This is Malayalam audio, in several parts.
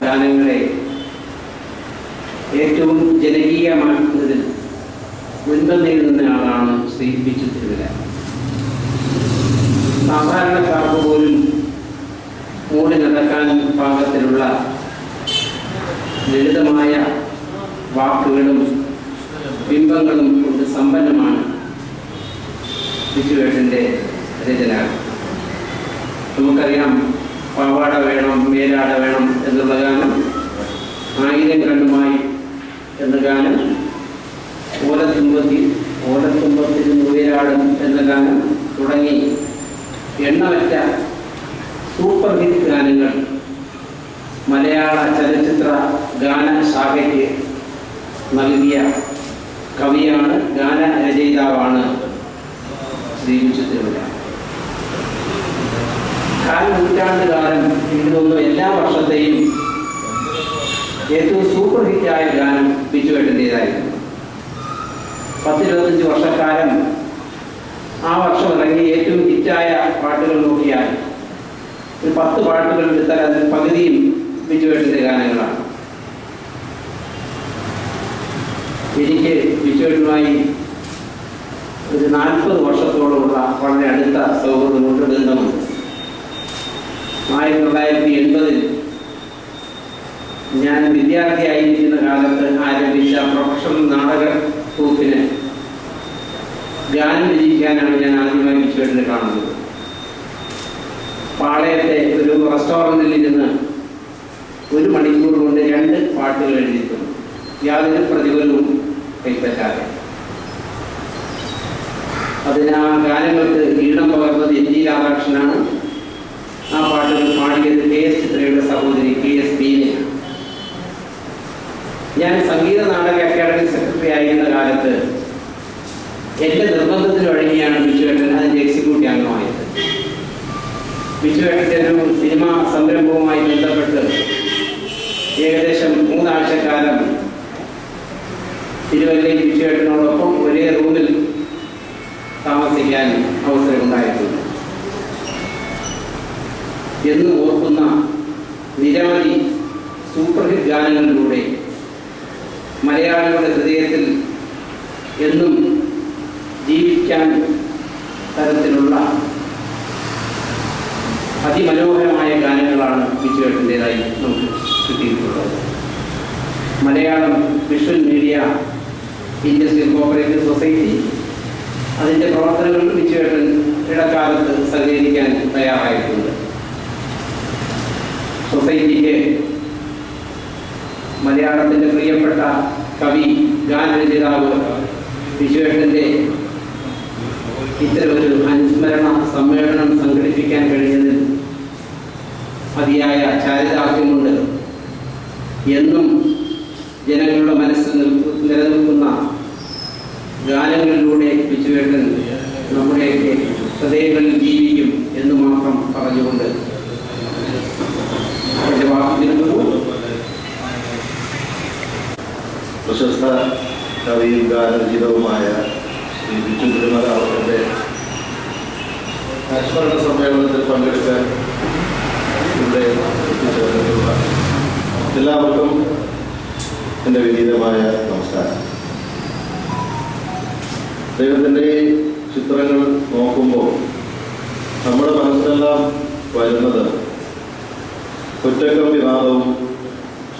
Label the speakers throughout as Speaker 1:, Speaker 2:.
Speaker 1: ഗാനങ്ങളെ ഏറ്റവും ജനകീയമാക്കുന്നതിൽ മുൻപന്തിയിൽ നിന്നയാളാണ് ശ്രീ ബിജു തിരുമല. സാധാരണക്കാർക്ക് പോലും മൂടി നടക്കാൻ പാകത്തിലുള്ള ലളിതമായ വാക്കുകളും ബിംബങ്ങളും കൊണ്ട് സമ്പന്നമാണ് ബിജുവേട്ടൻ്റെ രചന. നമുക്കറിയാം, പാവാട വേണം മേലാട വേണം എന്നുള്ള ഗാനം, ആയിരം കണ്ണുമായി എന്ന ഗാനം, ഓലത്തുമ്പത്തിൽ ഉയരാടും എന്ന ഗാനം തുടങ്ങി എണ്ണമറ്റ സൂപ്പർ ഹിറ്റ് ഗാനങ്ങൾ മലയാള ചലച്ചിത്ര ഗാനശാഖയ്ക്ക് നൽകിയ കവിയാണ്, ഗാനരചയിതാവാണ് ശ്രീ ബിജു തിരുമല. നൂറ്റാണ്ട് കാലം ഇതൊന്നും എല്ലാ വർഷത്തെയും ഏറ്റവും സൂപ്പർ ഹിറ്റായ ഗാനം ബിജുവേട്ടൻ്റെതായിരുന്നു. 10-25 വർഷക്കാലം ആ വർഷം ഇറങ്ങി ഏറ്റവും ഹിറ്റായ പാട്ടുകൾ നോക്കിയാൽ ഒരു 10 പാട്ടുകൾ എടുത്താൽ അതിൽ പകുതിയും ബിജുവേട്ടൻ്റെ ഗാനങ്ങളാണ്. എനിക്ക് ബിജുവേട്ടനുമായി ഒരു 40 വർഷത്തോളമുള്ള വളരെ അടുത്ത സൗഹൃദമുണ്ട്, ബന്ധമുണ്ട്. 1980 ഞാൻ വിദ്യാർത്ഥിയായിരിക്കുന്ന കാലത്ത് ആരംഭിച്ച പ്രൊഫഷണൽ നാടക ഗ്രൂപ്പിന് ഗാനം രചിക്കാനാണ് ഞാൻ ആദ്യമായി ബിജുവേട്ടനെ കാണുന്നത്. പാളയത്തെ ഒരു റെസ്റ്റോറൻറ്റിൽ ഇരുന്ന് 1 മണിക്കൂർ കൊണ്ട് 2 പാട്ടുകൾ എഴുതിയിട്ടുണ്ട്, യാതൊരു പ്രതിഫലവും കൈപ്പറ്റാതെ. അതിന് ആ ഗാനങ്ങൾക്ക് ഈണം പകർന്നത് എൻ ജി രാധാകൃഷ്ണനാണ്. ആ പാട്ടുകൾ പാടിയത് KS ചിത്രയുടെ സഹോദരി KS ബീനയാണ്. ഞാൻ സംഗീത നാടക അക്കാദമി സെക്രട്ടറി ആയിരുന്ന കാലത്ത് എൻ്റെ നിർബന്ധത്തിന് വഴങ്ങിയാണ് ബിജുവേട്ടൻ അതിൻ്റെ എക്സിക്യൂട്ടീവ് അംഗമായത്. ബിജുവേട്ടൻ്റെ ഒരു സിനിമാ സംരംഭവുമായി ബന്ധപ്പെട്ട് ഏകദേശം 3 ആഴ്ചക്കാലം തിരുവല്ലയിൽ ബിജുവേട്ടനോടൊപ്പം ഒരേ റൂമിൽ താമസിക്കാൻ അവസരമുണ്ടായിട്ടുണ്ട്. എന്ന് ഓർക്കുന്ന നിരവധി സൂപ്പർ ഹിറ്റ് ഗാനങ്ങളിലൂടെ മലയാളികളുടെ ഹൃദയത്തിൽ എന്നും ജീവിക്കാൻ തരത്തിലുള്ള അതിമനോഹരമായ ഗാനങ്ങളാണ് ബിജുവേട്ടൻ്റെതായി നമുക്ക് കിട്ടിയിട്ടുള്ളത്. Malayalam visual media industrial cooperative society അതിൻ്റെ പ്രവർത്തനങ്ങളിൽ ബിജുവേട്ടൻ ഇടക്കാലത്ത് സഹകരിക്കാൻ തയ്യാറായിട്ടുണ്ട്. സൊസൈറ്റിക്ക് മലയാളത്തിൻ്റെ പ്രിയപ്പെട്ട കവി ഗാനരചയിതാവ് ബിജുവേട്ടൻ്റെ ഇത്തരമൊരു അനുസ്മരണ സമ്മേളനം സംഘടിപ്പിക്കാൻ കഴിഞ്ഞതിൽ അതിയായ ചാരിതാർത്ഥ്യമുണ്ട്. എന്നും ജനങ്ങളുടെ മനസ്സിൽ നിലനിൽക്കുന്ന ഗാനങ്ങളിലൂടെ ബിജുവേട്ടൻ നമ്മുടെയൊക്കെ ഹൃദയങ്ങളിൽ ജീവിക്കും എന്ന് മാത്രം പറഞ്ഞുകൊണ്ട്
Speaker 2: പ്രശസ്ത കവിയും ഗാനരചിതവുമായ ശ്രീ ബിജു തിരുമല അവരുടെ അനുസ്മരണ സമ്മേളനത്തിൽ പങ്കെടുക്കാൻ ഇവിടെ എത്തിച്ചേർന്നിട്ടുള്ള എല്ലാവർക്കും എൻ്റെ വിനീതമായ നമസ്കാരം. ദൈവത്തിൻ്റെ ചിത്രങ്ങൾ നോക്കുമ്പോൾ നമ്മുടെ മനസ്സിലെല്ലാം വരുന്നത് കുറ്റക്കം വിനാദവും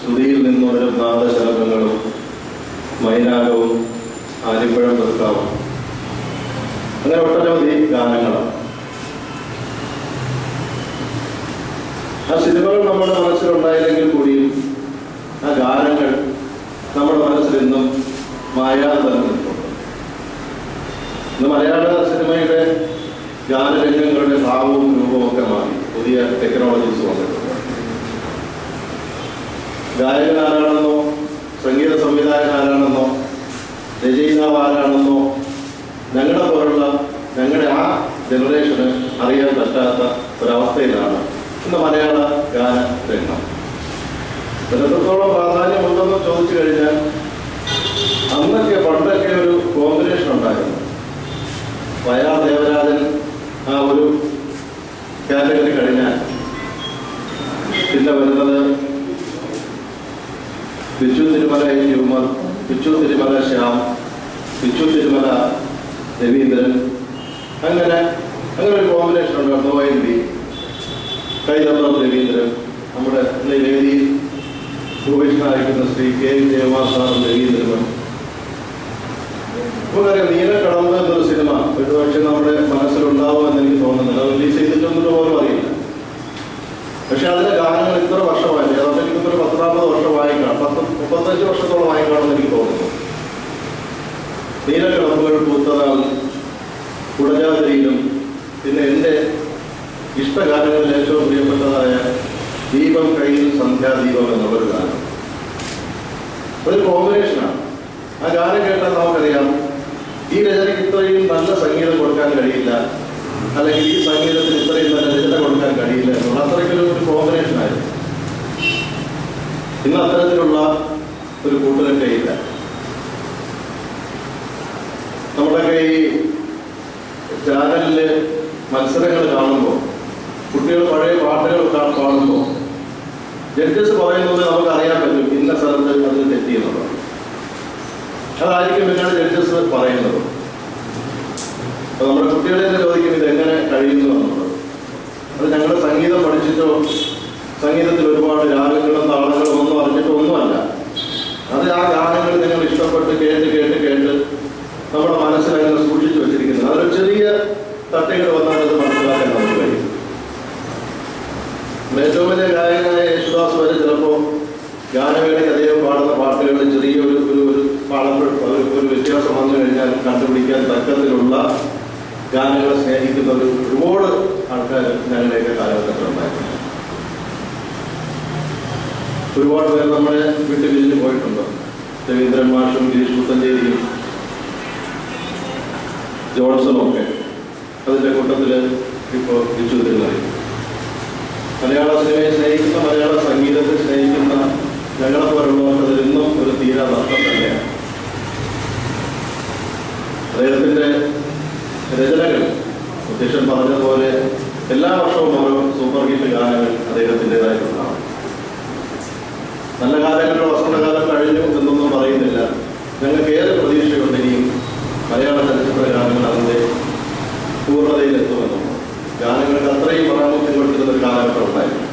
Speaker 2: ശ്രുതിയിൽ നിന്നുണരും നാദശലഭങ്ങളും മൈനാകവും ആലിപ്പഴം നിർത്താവും, അങ്ങനെ ഒട്ടനവധി ഗാനങ്ങളാണ്. ആ സിനിമകൾ നമ്മുടെ മനസ്സിലുണ്ടായില്ലെങ്കിൽ കൂടിയും ആ ഗാനങ്ങൾ നമ്മുടെ മനസ്സിൽ ഇന്നും മായാതെ തന്നെ നിൽക്കുന്നുണ്ട്. ഇന്ന് മലയാള സിനിമയുടെ ഗാനരംഗങ്ങളുടെ ഭാവവും രൂപവും ഒക്കെ മാറി, പുതിയ ടെക്നോളജീസ് വന്നിട്ടുണ്ട്. ഗായകൻ ആരാണെന്നോ സംഗീത സംവിധായകൻ ആരാണെന്നോ രചയിതാവ് ആരാണെന്നോ ഞങ്ങളുടെ ആ ജനറേഷന് അറിയാൻ പറ്റാത്ത ഒരവസ്ഥയിലാണ് ഇന്ന് മലയാള ഗാന രംഗം. എത്രത്തോളം പ്രാധാന്യമുണ്ടെന്ന് ചോദിച്ചു കഴിഞ്ഞാൽ പണ്ടൊക്കെ ഒരു കോമ്പിനേഷൻ ഉണ്ടായിരുന്നു. വയാ ദേവരാജൻ ആ ഒരു കാറ്റഗറി കഴിഞ്ഞാൽ പിന്നെ വരുന്നത് ഒരു കോമ്പിനേഷൻ ഉണ്ടായിരുന്നു. ONV, കൈതപ്രം രവീന്ദ്രൻ, നമ്മുടെ ഈ വേദിയിൽ ഉപേക്ഷനായിരിക്കുന്ന ശ്രീ K. ജയകുമാർ സാറും രവീന്ദ്രനും. നമുക്കറിയാം, നീലക്കടമ്പ് എന്നൊരു സിനിമ ഒരുപക്ഷെ നമ്മുടെ മനസ്സിലുണ്ടാവുമെന്ന് എനിക്ക് തോന്നുന്നില്ല. അത് റിലീസ് ചെയ്തിട്ടൊന്നും പോലും അറിയില്ല. പക്ഷെ അതിലെ ഗാനങ്ങൾ ഇത്ര വർഷമായി, അതൊക്കെ എനിക്കൊരു 10-40 വർഷമായി കാണും, 35 വർഷത്തോളമായി കാണുമെന്ന് എനിക്ക് തോന്നുന്നു. നീലക്കടമ്പുകൾ പൂത്തതാൽ, കുടജാതിരിയിലും, പിന്നെ എൻ്റെ ഇഷ്ടഗാനങ്ങളിൽ ഏറ്റവും പ്രിയപ്പെട്ടതായ ദീപം കയ്യിൽ സന്ധ്യാദീപം എന്നുള്ളൊരു ഗാനം. ഒരു കോമ്പിനേഷനാണ്. ആ ഗാനം കേട്ടാൽ നമുക്കറിയാം, ഈ രചനയ്ക്ക് ഇത്രയും നല്ല സംഗീതം കൊടുക്കാൻ കഴിയില്ല, അല്ലെങ്കിൽ ഈ സംഗീതത്തിന് ഇത്രയും നല്ല രചന കൊടുക്കാൻ കഴിയില്ല എന്നുള്ള അത്രയ്ക്കൊരു കോമ്പിനേഷനായിരുന്നു. ഇന്ന് അത്തരത്തിലുള്ള ഒരു കൂട്ടുകെട്ടയില്ല. നമ്മുടെയൊക്കെ ഈ ചാനലില് മത്സരങ്ങൾ കാണുമ്പോൾ, കുട്ടികൾ പഴയ പാട്ടുകൾ കാണുമ്പോൾ ജഡ്ജസ് പറയുന്നത് നമുക്ക് അറിയാൻ പറ്റും, ഇന്ന സ്ഥലത്ത് അത് തെറ്റിയെന്നുള്ളത്. അതായിരിക്കും പിന്നീട് ജഡ്ജസ് പറയുന്നത്. അപ്പൊ നമ്മുടെ കുട്ടികളെ തന്നെ ചോദിക്കും, ഇത് എങ്ങനെ കഴിയുന്നു എന്നുള്ളത്. അത് ഞങ്ങൾ സംഗീതം പഠിച്ചിട്ടോ സംഗീതത്തിൽ ഒരുപാട് രാഗങ്ങളും താളങ്ങളും ഒന്നും അറിഞ്ഞിട്ടോ ഒന്നുമല്ല. അത് ആ ഗാനങ്ങൾ നിങ്ങൾ ഇഷ്ടപ്പെട്ട് കേട്ട് കേട്ട് കേട്ട് നമ്മുടെ മനസ്സിൽ അങ്ങനെ സൂക്ഷിച്ചു വെച്ചിരിക്കുന്നത്. അതൊരു ചെറിയ തട്ടുകൾ വന്നാൽ അത് മനസ്സിലാക്കാൻ നമുക്ക് കഴിയും. ഏറ്റവും വലിയ ഗായകനായ യേശുദാസ് വരെ ചിലപ്പോൾ ഗാനമേളയ്ക്ക് അദ്ദേഹം പാടുന്ന പാട്ടുകളിൽ ചെറിയൊരു ഒരു വ്യത്യാസം വന്നു കഴിഞ്ഞാൽ കണ്ടുപിടിക്കാൻ തക്കത്തിലുള്ള ഗാനങ്ങളെ സ്നേഹിക്കുന്ന ഒരുപാട് ആൾക്കാർ ഞങ്ങളുടെയൊക്കെ കാലഘട്ടത്തിലുണ്ടായിരുന്നു. ഒരുപാട് പേർ നമ്മളെ വിട്ടു പിരിഞ്ഞു പോയിട്ടുണ്ട്. രവീന്ദ്രൻ മാഷും ഗിരീഷ് പുത്തഞ്ചേരിയും ജോൺസണും ഒക്കെ അതിൻ്റെ കൂട്ടത്തിൽ ഇപ്പോൾ വിശ്വസിക്കുന്നത്. മലയാള സിനിമയെ സ്നേഹിക്കുന്ന, മലയാള സംഗീതത്തെ സ്നേഹിക്കുന്ന ഞങ്ങളെപ്പോലുള്ളവർക്ക് അതിൽ ഇന്നും ഒരു തീരാ നഷ്ടം തന്നെയാണ്. അദ്ദേഹത്തിൻ്റെ രചനകൾ അധ്യക്ഷൻ പറഞ്ഞതുപോലെ എല്ലാ വർഷവും ഓരോ സൂപ്പർ ഹിറ്റ് ഗാനങ്ങൾ അദ്ദേഹത്തിൻ്റെതായിട്ടുണ്ടാവും. നല്ല കാലങ്ങളുടെ വസന്തകാലം കഴിഞ്ഞു എന്നൊന്നും പറയുന്നില്ല. ഞങ്ങൾക്ക് ഏറെ പ്രതീക്ഷയുണ്ട് ഇനിയും മലയാള ചലച്ചിത്ര ഗാനങ്ങൾ അതിൻ്റെ പൂർണ്ണതയിലെത്തുമെന്നും. ഗാനങ്ങൾക്ക് അത്രയും പ്രാമുഖ്യം കൊടുത്തിരുന്ന ഒരു കാലഘട്ടം ഉണ്ടായിരുന്നു.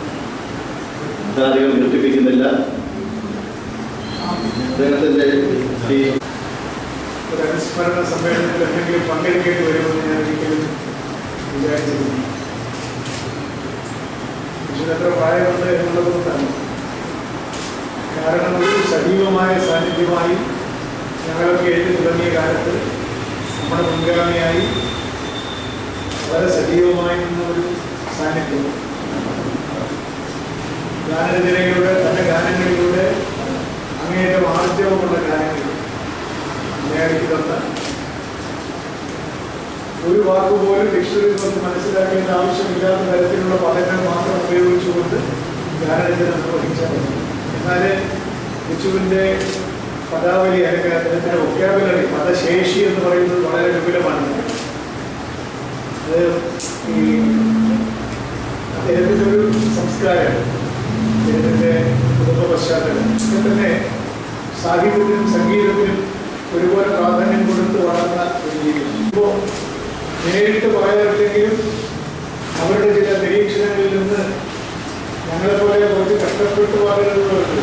Speaker 2: അധികം ദീർഘിപ്പിക്കുന്നില്ല. അദ്ദേഹത്തിൻ്റെ ഈ
Speaker 3: ഒരു അനുസ്മരണ സമ്മേളനത്തിൽ എന്തെങ്കിലും പങ്കെടുക്കേണ്ടി വരുമെന്ന് ഞാൻ ഒരിക്കലും വിചാരിച്ചിരുന്നു. പക്ഷേ എത്ര പ്രായമുണ്ട് എന്നുള്ളത് കൊണ്ടാണ്. കാരണം ഒരു സജീവമായ സാന്നിധ്യമായി ഞങ്ങളൊക്കെ എഴുതി തുടങ്ങിയ കാലത്ത് നമ്മുടെ മുൻഗാമിയായി വളരെ സജീവമായി നിന്ന ഒരു സാന്നിധ്യം. ഗാനരചനയിലൂടെ, തൻ്റെ ഗാനങ്ങളിലൂടെ അങ്ങേയറ്റം ആർജവമുള്ള ഗാനങ്ങൾ മലയാളിക്ക് തന്ന ഒരു വാക്കുപോലും ഡിക്ഷണറിയിൽ നിന്ന് മനസ്സിലാക്കേണ്ട ആവശ്യമില്ലാത്ത തരത്തിലുള്ള പദങ്ങൾ മാത്രം ഉപയോഗിച്ചുകൊണ്ട് ഗാനരചന നിർവഹിച്ചാൽ മതി. എന്നാൽ ബിച്ചുവിൻ്റെ പദാവലി, അല്ലെങ്കിൽ അദ്ദേഹത്തിൻ്റെ വൊക്കാബുലറി, പദശേഷി എന്ന് പറയുന്നത് വളരെ വിപുലമാണ്. അത് ഈ അദ്ദേഹത്തിൻ്റെ ഒരു സംസ്കാരം, അദ്ദേഹത്തിൻ്റെ കുടുംബ പശ്ചാത്തലം ഒക്കെ തന്നെ സാഹിത്യത്തിനും സംഗീതത്തിനും ഒരുപോലെ പ്രാധാന്യം കൊടുത്ത് വളർന്ന ഒരു രീതി. ഇപ്പോൾ നേരിട്ട് പറയാറില്ലെങ്കിലും അവരുടെ ചില നിരീക്ഷണങ്ങളിൽ നിന്ന് ഞങ്ങളെപ്പോലെ കുറച്ച് കഷ്ടപ്പെട്ട് പാടുകളുണ്ട്.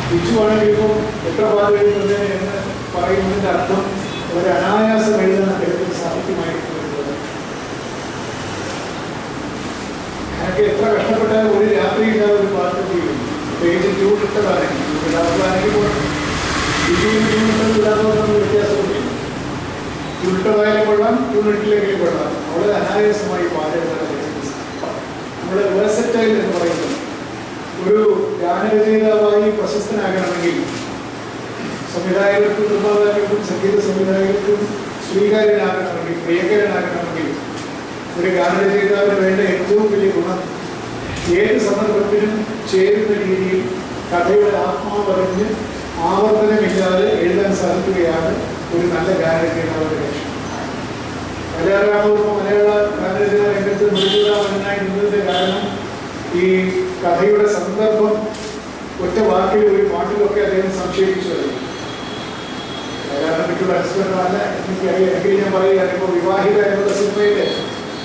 Speaker 3: ബിച്ചുവാണെങ്കിൽ ഇപ്പോൾ എത്ര പാട് എഴുതുന്നത് എന്ന് പറയുന്നതിൻ്റെ അർത്ഥം ഒരു അനായാസം എഴുതാൻ അദ്ദേഹത്തിന് സാഹിത്യമായിട്ടുള്ളത്. ഞങ്ങൾക്ക് എത്ര കഷ്ടപ്പെട്ടാലും ഒരു രാത്രി ഇല്ലാതെ ഒരു പാട്ട് ചെയ്യും. പേജ് ട്യൂണിട്ടതാണെങ്കിൽ ഇടാത്തതാണെങ്കിൽ ബിജുവിന് ട്യൂണിട്ടത് ഇടാത്തതൊന്നും വ്യത്യാസമില്ല. ട്യൂണിട്ടതായാലും കൊള്ളാം, ട്യൂണിട്ടില്ലെങ്കിലും കൊള്ളാം. വളരെ അനായാസമായി പാടുകളാണ്. നമ്മുടെ വേഴ്സറ്റൈൽ എന്ന് പറയുന്നത് ഒരു ഗാനരചയിതാവായി പ്രശസ്തനാകണമെങ്കിൽ സംവിധായകർക്കും നിർമ്മാതാക്കൾക്കും സംഗീത സംവിധായകർക്കും സ്വീകാര്യനാകണമെങ്കിൽ, പ്രിയങ്കരനാകണമെങ്കിൽ ഒരു ഗാനരചയിതാവിന് വേണ്ട ഏറ്റവും വലിയ ഗുണം ഏത് സന്ദർഭത്തിനും ചേരുന്ന രീതിയിൽ കഥയുടെ ആത്മാവറിഞ്ഞ് ആവർത്തനമില്ലാതെ എഴുതാൻ സാധിക്കുകയാണ് ഒരു നല്ല ഗാനരചയിതാവിന്റെ ലക്ഷ്യം. മലയാള ഗാനരചന രംഗത്ത് മൃദുരാമനായി നിന്നതിന്റെ കാരണം ഈ കഥയുടെ സന്ദർഭം ഒറ്റ വാക്കിൽ ഒരു പാട്ടിലൊക്കെ അദ്ദേഹം സംക്ഷേപിച്ചു കഴിഞ്ഞു. മലയാളത്തെ പറ്റിയുള്ള അനുസ്മരണമല്ല എനിക്കറിയാം. എങ്കിൽ ഞാൻ പറയുകയാണ്, ഇപ്പോൾ വിവാഹിത എന്നുള്ള സിനിമയില്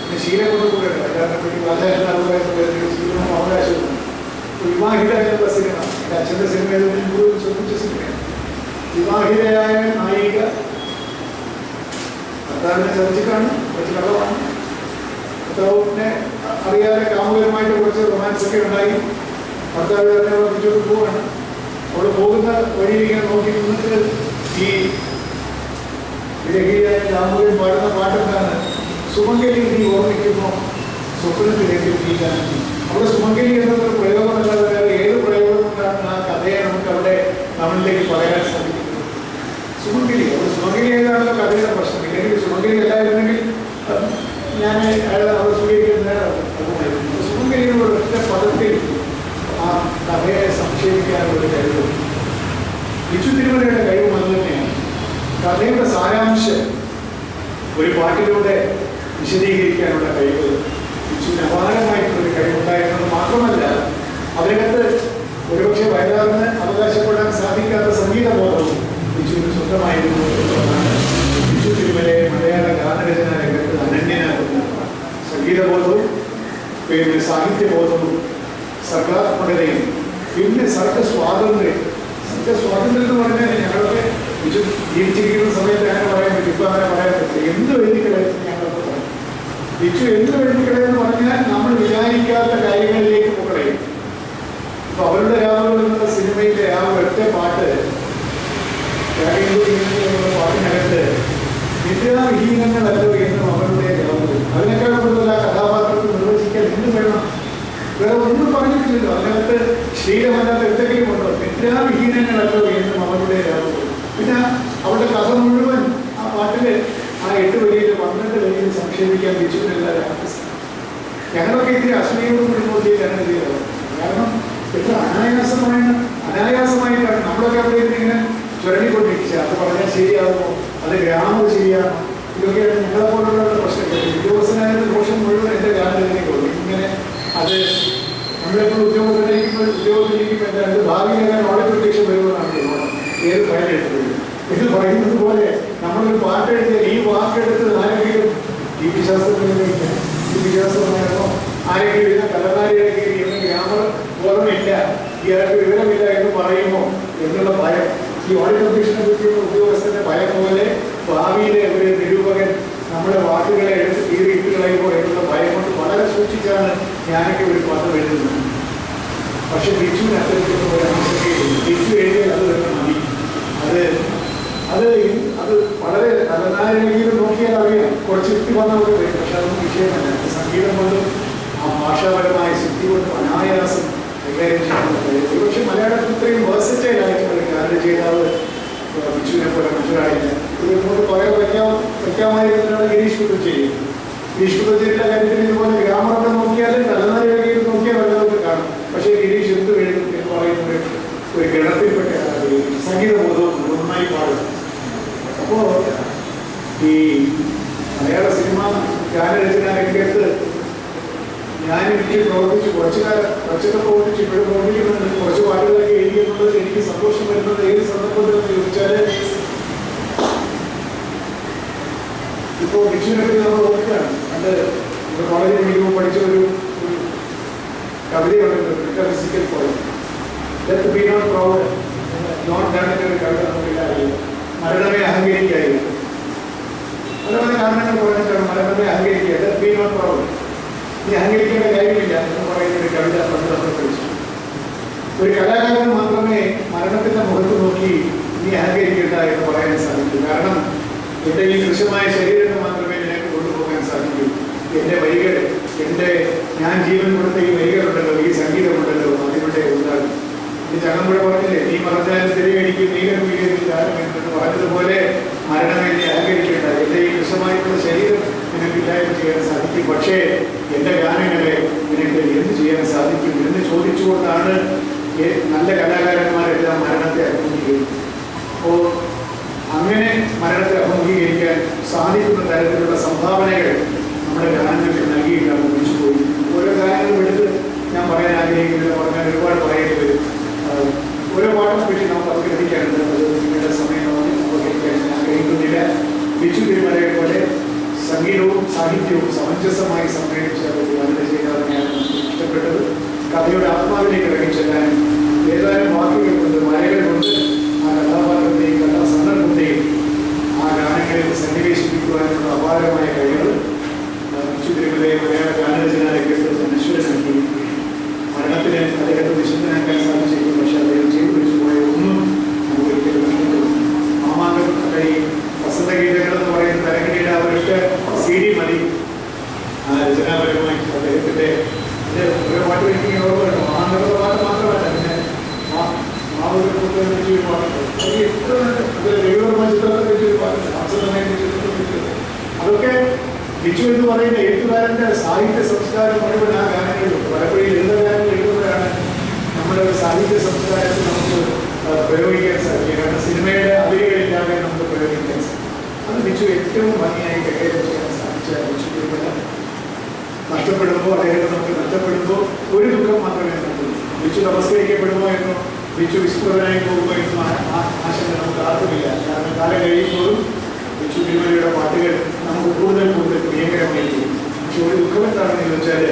Speaker 3: പിന്നെ ശീലം കൊണ്ട് കൂടെയാണ് കാരണം ഈ വാചാരണ ശീലവും അവകാശവും. വിവാഹിത എന്നുള്ള സിനിമ എൻ്റെ അച്ഛൻ്റെ സിനിമയിൽ കൂടുതൽ ശ്രദ്ധിച്ച സിനിമയാണ്. വിവാഹിതയായ നായിക ഭർത്താവിനെ ചതിച്ചിട്ടാണ്, കുറച്ച് കള്ളമാണ്. ഭർത്താവിനെ അറിയാതെ കാമുകരമായിട്ട് കുറച്ച് റൊമാൻസ് ഒക്കെ ഉണ്ടായി. ഭർത്താവ് തന്നെ അവളെ പിടിച്ചോട്ട് പോവാണ്. അവൾ പോകുന്ന വഴിയിലിങ്ങനെ നോക്കി നിന്നിട്ട് ഈ വിരഹിയായ കാമുകൻ പാടുന്ന പാട്ടെന്താണ്? സുമംഗലി നീ ഓർമ്മിക്കുന്നു സ്വപ്നത്തിലേക്ക് നീക്കാൻ. അവിടെ സുമംഗലി എന്നൊരു പ്രയോഗമല്ലാതെ വേറെ ഏത് പ്രയോഗം കൊണ്ടാണ് ആ കഥയെ നമുക്ക് അവിടെ നമ്മളിലേക്ക് പറയാൻ സാധിക്കുന്നത്? സുമംഗലി, അവിടെ സുമംഗലി ഏതാണല്ലോ കഥയുടെ പ്രശ്നം. ഇല്ലെങ്കിൽ സുമംഗലി അല്ലായിരുന്നെങ്കിൽ ഞാൻ അയാളെ അവിടെ സ്വീകരിക്കുന്നതായിരുന്നു. സുമംഗലിയുടെ ഒറ്റ പദത്തിൽ ആ കഥയെ സംക്ഷേപിക്കാനുള്ള ഒരു കഴിവ് ബിജു തിരുമലയുടെ കഴിവ് അത് തന്നെയാണ്. കഥയുടെ സാരാംശം ഒരു പാട്ടിലൂടെ വിശദീകരിക്കാനുള്ള കഴിവ് ബിജുവിന് അപാരമായിട്ടുള്ളൊരു കഴിവുണ്ടായിരുന്നത് മാത്രമല്ല, അതിനകത്ത് ഒരുപക്ഷെ വയലാറിന് അവകാശപ്പെടാൻ സാധിക്കാത്ത സംഗീതബോധവും ബിജുവിന് സ്വന്തമായിരുന്നു എന്നുള്ളതാണ് ബിജു തിരുമലയെ മലയാള ഗാനരചന രംഗത്ത് അനന്യനാകുന്ന സംഗീതബോധവും പിന്നെ സാഹിത്യബോധവും സർഗാത്മകതയും പിന്നെ സർഗസ്വാതന്ത്ര്യം. സർഗസ്വാതന്ത്ര്യം എന്ന് പറഞ്ഞാൽ ഞങ്ങളൊക്കെ ബിജു ജീവിച്ചിരിക്കുന്ന സമയത്ത് അങ്ങനെ പറയാൻ പറ്റും, ഇപ്പം അങ്ങനെ പറയാൻ പറ്റില്ല. എന്ത് എഴുതിക്കളയെന്ന് ഞങ്ങൾക്ക് പറയാം. ബിജു എന്ത് എഴുതിക്കളയെന്ന് പറഞ്ഞാൽ നമ്മൾ വിചാരിക്കാത്ത കാര്യങ്ങളിലേക്ക് പോകണയും. ഇപ്പൊ അവരുടെ രാവുകൾ എന്നുള്ള സിനിമയിലെ ആ ഒറ്റ പാട്ട് പാട്ടിനകത്ത് നിദ്രാവിഹീനങ്ങളല്ലോ എന്നും അവരുടെ രാവുകൾ. അതിനേക്കാൾ കൂടുതൽ ആ കഥാപാത്രത്തെ നിർവചിക്കാൻ എന്ത് വേണം? വേറെ ഒന്നും പറഞ്ഞിട്ടില്ലല്ലോ. അതിനകത്ത് ശീലമല്ലാത്ത എന്തെങ്കിലും ഉണ്ടോ? നിദ്രാവിഹീനങ്ങളല്ലോ എന്നും അവരുടെ രാവുകൾ. പിന്നെ അവരുടെ കഥ മുഴുവൻ ആ പാട്ടില് ആ 8 വരിയിൽ 12 വരിയിൽ സംക്ഷേപിക്കാൻ ബിജുവിനെല്ലാവരും ആർട്ടിസ്റ്റ്. ഞങ്ങളൊക്കെ ഇത്തിരി അസൂയോടും മുൻപോട്ടിയാണ് ചെയ്തത്. കാരണം എത്ര അനായാസമായിട്ടാണ് നമ്മളൊക്കെ അവിടെ ഇങ്ങനെ ചുരണ്ടിക്കൊണ്ടിരിക്കുക. അത് പറഞ്ഞാൽ ശരിയാകുമോ, അത് ഗ്രാമർ ശരിയാണോ, ഇതൊക്കെയാണ് ഞങ്ങളെ പോലുള്ള പ്രശ്നങ്ങൾ. ഉദ്യോഗസ്ഥനായ ദോഷം മുഴുവൻ എൻ്റെ ഗാനത്തിലേക്ക് പോകും. ഇങ്ങനെ അത് നമ്മളെപ്പോൾ ഉദ്യോഗത്തിലിരിക്കുമ്പോൾ എന്താ ഭാവിയിൽ ഞാൻ വളരെ പ്രത്യക്ഷം വരുമെന്നാണ് തോന്നുന്നത്. ഏത് ഫയൽ എടുത്തത് എന്ന് പറയുന്നത് പോലെ നമ്മളൊരു പാട്ട് എഴുതിയാൽ ഈ വാക്കെടുത്ത് ആരെങ്കിലും ഈ വിശ്വാസമായിരുന്നോ ആരെങ്കിലും എഴുതുന്ന കലനാരിയുടെ കീഴിൽ എന്ന് ഗ്രാമർ ഓർമ്മയില്ല, ഇയാൾക്ക് വിവരമില്ല എന്ന് പറയുമോ എന്നുള്ള ഭയം. ഈ ഓഡിറ്റ് കമ്മീഷനെ പറ്റിയുള്ള ഉദ്യോഗസ്ഥന്റെ ഭയം പോലെ ഭാവിയിലെ ഒരു നിരൂപകൻ നമ്മുടെ വാക്കുകളെ എടുത്ത് കീറിയിട്ട് കളയുമോ എന്നുള്ള ഭയം കൊണ്ട് വളരെ സൂക്ഷിച്ചാണ് ഞാനൊക്കെ ഒരു പദം എഴുതുന്നത്. പക്ഷെ ബിജുവിന് അത്തരത്തിലുള്ള ഒരു ആശങ്കയില്ല. ബിജു എഴുതിയാൽ അത് തന്നെ മതി. അത് വളരെ തലനാരികയിൽ നോക്കിയാൽ അറിയാം, കുറച്ച് യുക്തി വന്നവർക്ക് വരും. പക്ഷെ അതൊന്നും വിഷയമല്ല. സംഗീതം കൊണ്ടും ആ ഭാഷാപരമായ ശക്തി കൊണ്ടും അനായാസം കൈകാര്യം ചെയ്യാനുള്ള കഴിയും. ഒരുപക്ഷെ മലയാളത്തിൽ ഇത്രയും വേഴ്സറ്റൈൽ ആയിട്ടുള്ള ഗാന ചെയ്താവ് ബിജുവിനെ പോലെ മറ്റൊരാളില്ല. ഇതിനോട് പറയാൻ വയ്ക്കാമായിരുന്നാണ് ഗിരീഷ് പുത്തഞ്ചേരി. ഗിരീഷ് പുത്തഞ്ചേരിയുടെ കാര്യത്തിൽ ഇതുപോലെ ഗ്രാമറൊക്കെ നോക്കിയാൽ തലനാരികയിൽ നോക്കിയാൽ വല്ലതൊക്കെ കാണും. പക്ഷേ ഗിരീഷ് എന്ത് എഴുതും എന്ന് പറയുന്നത് ഒരു ഗണത്തിൽപ്പെട്ട സംഗീതബോധവും നന്നായി പാടും. അപ്പോൾ ഈ മലയാള സിനിമ ഗാനരചന രംഗത്ത് ഞാൻ എനിക്ക് പ്രവർത്തിച്ച് കുറച്ചൊക്കെ പ്രവർത്തിച്ച് ഇപ്പോഴും പ്രവർത്തിക്കുന്നുണ്ട്. കുറച്ച് പാട്ടുകളൊക്കെ എഴുതിയെന്നുള്ളത് എനിക്ക് സന്തോഷം വരുന്നത് ഏത് സന്ദർഭത്തിലെന്ന് ചോദിച്ചാൽ, ഇപ്പോൾ ബിജുവിനൊക്കെ നമ്മൾ നോക്കുകയാണ്. അത് നമ്മുടെ കോളേജിൽ പഠിക്കുമ്പോൾ പഠിച്ച ഒരു കവിതയുണ്ട്, metaphysical poem. Let be not proud, not done എന്നൊരു കവിത നമുക്കില്ല. മരണമേ അഹങ്കരിക്കായിരുന്നു. പല കാരണങ്ങൾ പറഞ്ഞിട്ടാണ് മരണമേ അഹങ്കരിക്കുക. Let be not proud, നീ അഹങ്കരിക്കേണ്ട കാര്യമില്ല എന്ന് പറയുന്ന ഒരു കവിത പണ്ട് നമ്മൾ പഠിച്ചു. ഒരു കലാകാരന് മാത്രമേ മരണത്തിന്റെ മുഖത്ത് നോക്കി നീ അഹങ്കരിക്കേണ്ട എന്ന് പറയാൻ സാധിക്കൂ. കാരണം എൻ്റെ ഈ ദൃശ്യമായ ശരീരത്തെ മാത്രമേ നിനക്ക് കൊണ്ടുപോകാൻ സാധിക്കൂ. എൻ്റെ വരികൾ, ഞാൻ ജീവൻ കൊടുത്ത ഈ വരികളുണ്ടല്ലോ, ഈ സംഗീതമുണ്ടല്ലോ, അതിലൂടെ ഉണ്ടാകും. ഈ ചങ്ങമ്പുഴ പറഞ്ഞില്ലേ, നീ പറഞ്ഞാലും തിരികടിക്കും എന്ന് പറഞ്ഞതുപോലെ മരണമേ നീ അഹങ്കരിക്കേണ്ട. എൻ്റെ ഈ ദൃശ്യമായിട്ടുള്ള ശരീരം നിനക്ക് ഇല്ലായ്മ ചെയ്യാൻ സാധിക്കും. പക്ഷേ എൻ്റെ ഗാനങ്ങളെ നിനക്ക് എന്ത് ചെയ്യാൻ സാധിക്കും എന്ന് ചോദിച്ചുകൊണ്ടാണ് നല്ല കലാകാരന്മാരെല്ലാം മരണത്തെ അഭിമുഖീകരിക്കുന്നത്. അപ്പോൾ അങ്ങനെ മരണത്തെ അഭിമുഖീകരിക്കാൻ സാധിക്കുന്ന തരത്തിലുള്ള സംഭാവനകൾ നമ്മുടെ ഗാനങ്ങൾക്ക് നൽകിയിട്ടാണ് പോയി. ഓരോ ഗാനങ്ങളും എടുത്ത് ഞാൻ പറയാൻ ആഗ്രഹിക്കുന്നില്ല, പറഞ്ഞാൽ ഒരുപാട് പറയേണ്ടി വരും. ഓരോ പാട്ടും പറ്റി നമുക്ക് അപഗ്രഹിക്കാനുണ്ട്. അത് നിങ്ങളുടെ സമയമാണ് അപഗ്രഹിക്കാൻ ഞാൻ ആഗ്രഹിക്കുന്നില്ല. ബിജു തിരുമലയെ പോലെ സംഗീതവും സാഹിത്യവും സമഞ്ജസമായി സമീപിച്ച ഒരു വനിത ചെയ്തതിനെയാണ് നമുക്ക് ഇഷ്ടപ്പെട്ടത്. കഥയുടെ ആത്മാവിലേക്ക് ഇറങ്ങിച്ചെല്ലാനും ഏതാനും വാക്കുകൾ കൊണ്ട് വരകൾ കൊണ്ട് ആ കഥാപാത്രത്തെയും കഥാസന്ദർഭത്തെയും ആ ഗാനങ്ങളിൽ സന്നിവേശിപ്പിക്കുവാനുള്ള അപാരമായ കഴിവുകൾ തിരുമലയെ മലയാള ഗാനരചനയെ കേട്ട് അനശ്വരനാക്കി മരണത്തിന് അദ്ദേഹത്തെ വിശുദ്ധനാക്കാൻ സാധിച്ചിരുന്നു. പക്ഷെ അദ്ദേഹം ചെയ്തു വെച്ചു പോയ ഒന്നും നമുക്ക് ഒരിക്കലും നഷ്ടപ്പെടും. മാമാങ്കം കൈ വസന്തഗീതങ്ങൾ എന്ന് പറയുന്ന തരംഗിയുടെ അവർക്ക് CD മതി രചനാപരമായി അദ്ദേഹത്തിന്റെ ഓരോ പാട്ട് വയ്ക്കുന്ന ഓർമ്മയുണ്ട്. മാമാങ്കങ്ങളുടെ പാട്ട് മാത്രമല്ല, പിന്നെ മാവൂരൊക്കെ വെച്ചൊരു പാട്ടുണ്ട്. അത് എത്ര രവിവർമ്മ ചിത്രത്തെ വെച്ചൊരു പാട്ടുണ്ട്, ഹംസതമേന്റെ ചിത്രത്തെ വെച്ചത്. അതൊക്കെ ബിജു എന്ന് പറയുന്ന എഴുത്തുകാരന്റെ സാഹിത്യ സംസ്കാരം മുഴുവൻ ആ ഗാനങ്ങളിലും പലപ്പോഴും ലളിതഗാനങ്ങൾ എഴുതുമ്പോഴാണ് നമ്മുടെ സാഹിത്യ സംസ്കാരത്തിൽ നമുക്ക് പ്രയോഗിക്കാൻ സാധിക്കുക. കാരണം സിനിമയുടെ അതിരുകളില്ലാതെ നമുക്ക് പ്രയോഗിക്കാൻ സാധിക്കും. അത് ബിജു ഏറ്റവും ഭംഗിയായി കൈകാര്യം ചെയ്യാൻ സാധിച്ച ബിജു തിരുമല നഷ്ടപ്പെടുമ്പോൾ, അദ്ദേഹത്തെ നമുക്ക് നഷ്ടപ്പെടുമ്പോൾ ഒരു ദുഃഖം മാത്രമേ നമുക്കുള്ളൂ. ബിജു നമസ്കരിക്കപ്പെടുമോ എന്നോ ബിജു വിസ്ഫുടനായി പോകുമോ എന്നോ ആശങ്ക നമുക്ക് ആർക്കുമില്ല. കാരണം കാലം കഴിയുമ്പോഴും ബിജു തിരുമലയുടെ പാട്ടുകൾ നമുക്ക് കൂടുതൽ പ്രിയകരമായി ചെയ്യും. പക്ഷെ ഒരു ദുഃഖം എന്താണെന്ന് ചോദിച്ചാൽ,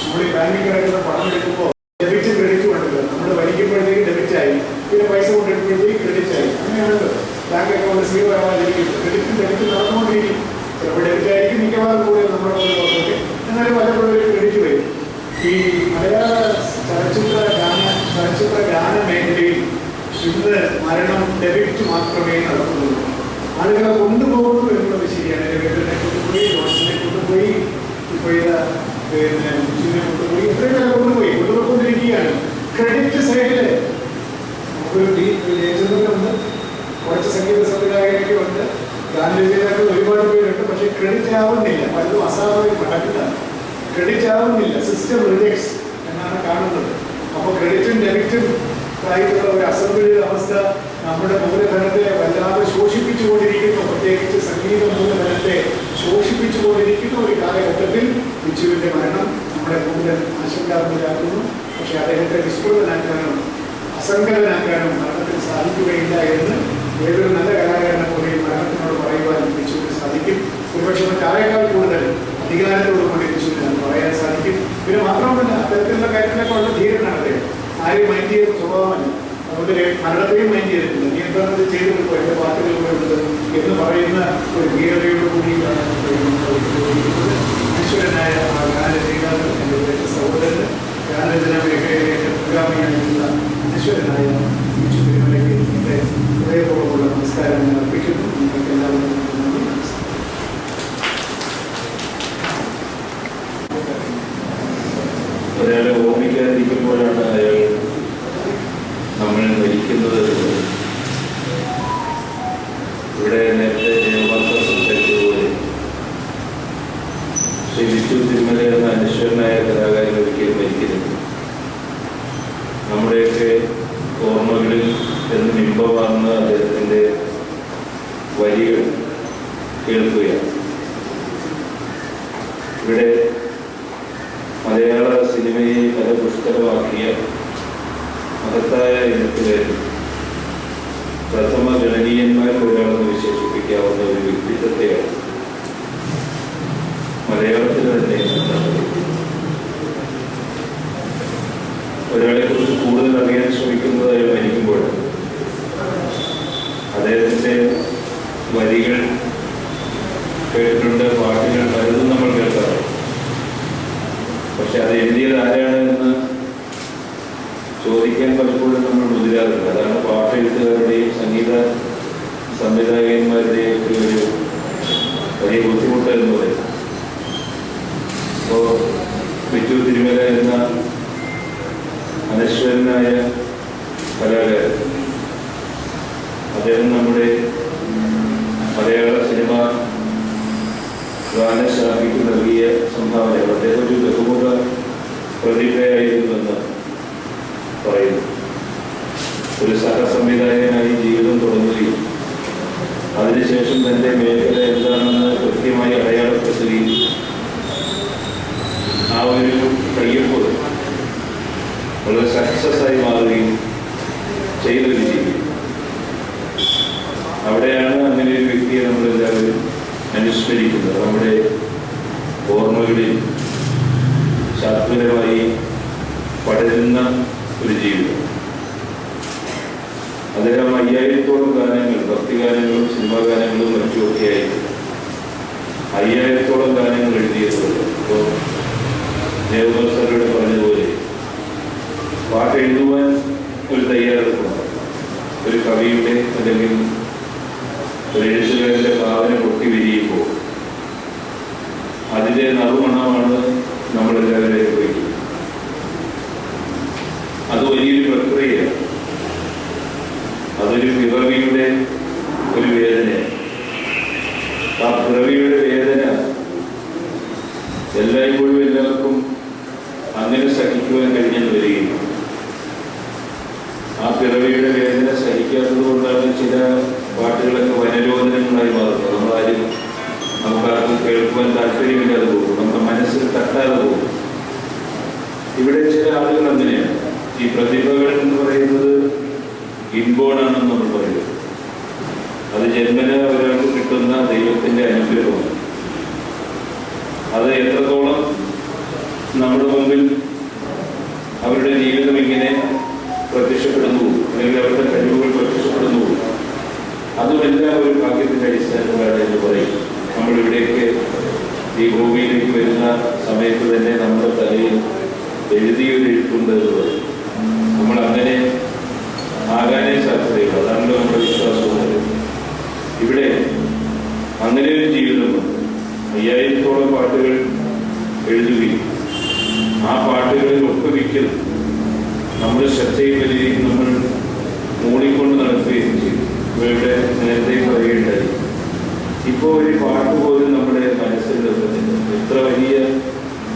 Speaker 3: നമ്മൾ ഈ ബാങ്കിൽ കിടക്കുന്ന പണം എടുക്കുമ്പോൾ ഡെബിറ്റ് ക്രെഡിറ്റ് ഉണ്ടല്ലോ. നമ്മൾ വലിക്കുമ്പോഴത്തേക്ക് ഡെബിറ്റായി, പിന്നെ പൈസ കൊണ്ടെടുക്കുമ്പോഴത്തേക്ക് ക്രെഡിറ്റായി. അങ്ങനെയാണല്ലോ ബാങ്ക് അക്കൗണ്ട് 0 ആവാതിരിക്കും. ക്രെഡിറ്റും ഡെബിറ്റ് നടന്നുകൊണ്ടിരിക്കും. ചിലപ്പോൾ ഡെബിറ്റ് ആയിരിക്കും, മിക്കവാറും കൂടുതൽ നമ്മുടെ ഒക്കെ. എന്നാലും പലപ്പോഴും ഒരു ക്രെഡിറ്റ് വരും. ഈ മലയാള ചലച്ചിത്ര ഗാന മേഖലയിൽ ഇന്ന് മരണം ഡെബിറ്റ് മാത്രമേ നടക്കുന്നുള്ളൂ. ആളുകളെ കൊണ്ടുപോകുന്നു എന്നുള്ളത് ശരിയാണ്. രവീന്ദ്രനെ കൊണ്ടുപോയി, ജോൺസിനെ കൊണ്ടുപോയി, ഇപ്പോൾ പിന്നെ മുസ്ലിനെ കൊണ്ടുപോയി, എത്രയൊക്കെ കൊണ്ടുപോയിക്കൊണ്ടിരിക്കുകയാണ്. ക്രെഡിറ്റ് സൈഡില് നമുക്കൊരു ജയചന്ദ്രനുണ്ട്, കുറച്ച് സംഗീത സംവിധായകരൊക്കെ ഉണ്ട്, ഗാനരചയിതാക്കൾ ഒരുപാട് പേരുണ്ട്. പക്ഷെ ക്രെഡിറ്റ് ആവുന്നില്ല. പലതും അസാധാരണ നടക്കില്ല. ക്രെഡിറ്റ് ആവുന്നില്ല. സിസ്റ്റം റിജക്ട്സ് എന്നാണ് കാണുന്നത്. അപ്പോൾ ക്രെഡിറ്റും ഡെബിറ്റും ആയിട്ടുള്ള ഒരു അസംബ്ലിയുടെ അവസ്ഥ നമ്മുടെ മൂലധനത്തെ വല്ലാതെ ശോഷിപ്പിച്ചുകൊണ്ടിരിക്കുന്നു. പ്രത്യേകിച്ച് സംഗീത മൂലധനത്തെ ശോഷിപ്പിച്ചുകൊണ്ടിരിക്കുന്ന ഒരു കാലഘട്ടത്തിൽ ബിജുവിന്റെ മരണം നമ്മളെ കൂടുതൽ ആശങ്കാകുലരാക്കുന്നു. പക്ഷെ അദ്ദേഹത്തെ വിസ്ഫുടനാക്കാനോ അസംഗതനാക്കാനോ മരണത്തിന് സാധിക്കുകയില്ല എന്ന് ഏതൊരു നല്ല കലാകാരനെ പോലെ മരണത്തിനോട് പറയുവാൻ ബിജുവിന് സാധിക്കും. ഒരുപക്ഷെ മറ്റാരേക്കാൾ കൂടുതൽ അധികാരത്തോടുകൂടി ബിജുവിന് പറയാൻ സാധിക്കും. പിന്നെ മാത്രമല്ല, അത്തരത്തിലുള്ള കാര്യത്തിലൊക്കെ ഉള്ള ധീരനാണ് അദ്ദേഹം. ആരെയും മൈൻഡ് ചെയ്യുന്ന സ്വഭാവമല്ല. അതുകൊണ്ട് മരണത്തെയും മൈൻഡ് ചെയ്തിട്ടില്ല. നീ എന്താണത് ചെയ്തിട്ടുണ്ടോ, എൻ്റെ പാട്ടുകളിലുള്ളത് എന്ന് പറയുന്ന ഒരു ധീരതയോട് കൂടിയിട്ടാണ് ഈശ്വരനായ ആ ഗാനരചയിതാക്കൾ, എൻ്റെ വിദേശ സഹോദരന് ഗാനരചന മേഖലയിലേക്ക് മുൻഗാമിയായിട്ടുള്ള ഈശ്വരനായ ബിജു തിരുമലയ്ക്ക് എൻ്റെ ഹൃദയപൂർവ്വമുള്ള നമസ്കാരം ഞാൻ അർപ്പിക്കുന്നു. നിങ്ങൾക്ക് എല്ലാവർക്കും നന്ദി, നമസ്കാരം.
Speaker 4: ഒരാളെ ഓർമ്മിക്കാതിരിക്കുമ്പോഴാണ് അയാൾ നമ്മൾ മരിക്കുന്നത്. ഇവിടെ നേരത്തെ ജയവാർത്ത സംസാരിച്ചതുപോലെ ശ്രീ ബിജു തിരുമല എന്ന അനശ്വരനായ കലാകാരൻ ഒരിക്കലും മരിക്കരുത്. നമ്മുടെയൊക്കെ ഓർമ്മകളിൽ എന്ന് ബിംബമാർന്ന അദ്ദേഹത്തിൻ്റെ വരികൾ കേൾക്കുകയാണ്. ഇവിടെ മലയാള സിനിമയെ ഫലപുഷ്കരമാക്കിയ മഹത്തായ എഴുത്തുകാരിൽ പ്രഥമ ഗണനീയന്മാരിൽ ഒരാളെന്ന് വിശേഷിപ്പിക്കാവുന്ന ഒരു വ്യക്തിത്വത്തെയാണ് മലയാളത്തിൽ തന്നെ ഒരാളെക്കുറിച്ച് കൂടുതൽ അറിയാൻ ശ്രമിക്കുന്നതായി മരിക്കുമ്പോൾ അദ്ദേഹത്തിൻ്റെ വരികൾ കേട്ടിട്ടുണ്ട്, പാട്ടുകൾ പലതും നമ്മൾ കേൾക്കാറുണ്ട്. പക്ഷെ അത് എഴുതിയത് ആരാണ് എന്ന് ചോദിക്കാൻ പലപ്പോഴും നമ്മൾ മുതിരാറുണ്ട്. അതാണ് പാട്ടെഴുത്തുകാരുടെയും സംഗീത സംവിധായകന്മാരുടെയും ഒക്കെ ഒരു വലിയ ബുദ്ധിമുട്ട് എന്ന് പറയുന്നത്. അപ്പോൾ ബിജു തിരുമല എന്ന അനശ്വരനായ കലാകാരൻ, അദ്ദേഹം നമ്മുടെ മലയാള സിനിമ ഗാനശാഖയ്ക്ക് നൽകിയ സംഭാവനകൾ. അദ്ദേഹം ഒരു ബഹുമുഖ പ്രതിഭയായിരുന്നുവെന്ന് പറയുന്നു. ഒരു സഹസംവിധായകനായി ജീവിതം തുടങ്ങുകയും അതിനുശേഷം തൻ്റെ മേഖല എന്താണെന്ന് കൃത്യമായി അടയാളപ്പെടുത്തുകയും ആ ഒരു കയ്യൊപ്പ് വളരെ സക്സസ് ആയി മാറുകയും ചെയ്തൊരു ജീവിതം. അവിടെയാണ് അങ്ങനെ ഒരു വ്യക്തിയെ നമ്മളെല്ലാവരും അനുസ്മരിക്കുന്നത്. നമ്മുടെ ഓർമ്മകളിൽ ശാസ്ത്രപരമായി പടരുന്ന ഒരു ജീവിതം. അദ്ദേഹം 5000-ഓളം ഗാനങ്ങൾ, ഭക്തിഗാനങ്ങളും സിനിമാ ഗാനങ്ങളും മറ്റുമൊക്കെയായിട്ട് 5000-ഓളം ഗാനങ്ങൾ എഴുതിയതുകൊണ്ട് ഇപ്പോൾ ദേവദാസ് സാറിലൂടെ പറഞ്ഞതുപോലെ പാട്ട് എഴുതുവാൻ ഒരു തയ്യാറെടുപ്പുണ്ട്. ഒരു കവിയുടെ അല്ലെങ്കിൽ ഒരു എഴുത്തുകാരൻ്റെ ഭാവന പൊട്ടി വിരിയുമ്പോൾ അതിൻ്റെ നറുമണമാണ് നമ്മളെല്ലാവരും അനുഭവിക്കുന്നത്. അത് വലിയൊരു പ്രക്രിയയാണ്. അതൊരു പിറവിയുടെ ഒരു വേദനയാണ്. ആ പിറവിയുടെ വേദന എല്ലായ്പ്പോഴും എല്ലാവർക്കും അങ്ങനെ സഹിക്കുവാൻ കഴിഞ്ഞെന്ന് വരികയില്ല. ആ പിറവിയുടെ വേദന സഹിക്കാത്തത് കൊണ്ടാണ് ചില പാട്ടുകളൊക്കെ വനരോധനങ്ങളായി മാറുന്നത്. നമുക്കാർക്കും കേൾക്കുവാൻ താല്പര്യമില്ലാതെ പോകും, നമ്മുടെ മനസ്സിൽ തട്ടാതെ പോകും. ഇവിടെ ചില ആളുകൾ അങ്ങനെയാണ്. ഈ പ്രതിഭകൾ എന്ന് പറയുന്നത് ഇൻബോണാണെന്ന് നമ്മൾ പറയുന്നത്. അത് ജന്മന ഒരാൾക്ക് കിട്ടുന്ന ദൈവത്തിൻ്റെ അനുഗ്രഹമാണ്. അത് എത്രത്തോളം നമ്മുടെ മുമ്പിൽ അവരുടെ ജീവിതം ഇങ്ങനെ പ്രത്യക്ഷപ്പെടുന്നു, അല്ലെങ്കിൽ അവരുടെ കഴിവുകൾ പ്രത്യക്ഷപ്പെടുന്നു, അതുമെല്ലാം ഒരു ഭാഗ്യത്തിൻ്റെ അടിസ്ഥാനത്തിലാണ് എന്ന് പറയും. നമ്മളിവിടേക്ക് ഈ ഭൂമിയിലേക്ക് വരുന്ന സമയത്ത് തന്നെ നമ്മുടെ തലയിൽ എഴുതിയൊരു എഴുത്തുണ്ട് എന്ന് പറയും. നമ്മൾ അങ്ങനെ ആകാനേ സാധ്യതയില്ല. അതാണല്ലോ നമ്മുടെ വിശ്വാസം. ഇവിടെ അങ്ങനെ ഒരു ജീവിതമുണ്ട്. 5000-ഓളം പാട്ടുകൾ എഴുതുകയും ആ പാട്ടുകളിൽ ഒപ്പുവയ്ക്കൽ നമ്മുടെ ശ്രദ്ധയിൽ വരികയും നമ്മൾ മൂടിക്കൊണ്ട് നടക്കുകയും ചെയ്തു. ഇവരുടെ നേരത്തെ പറയുകയുണ്ടായി. ഇപ്പോൾ ഒരു പാട്ട് പോലും നമ്മുടെ മനസ്സിൽ നിർത്തുന്നില്ല. എത്ര വലിയ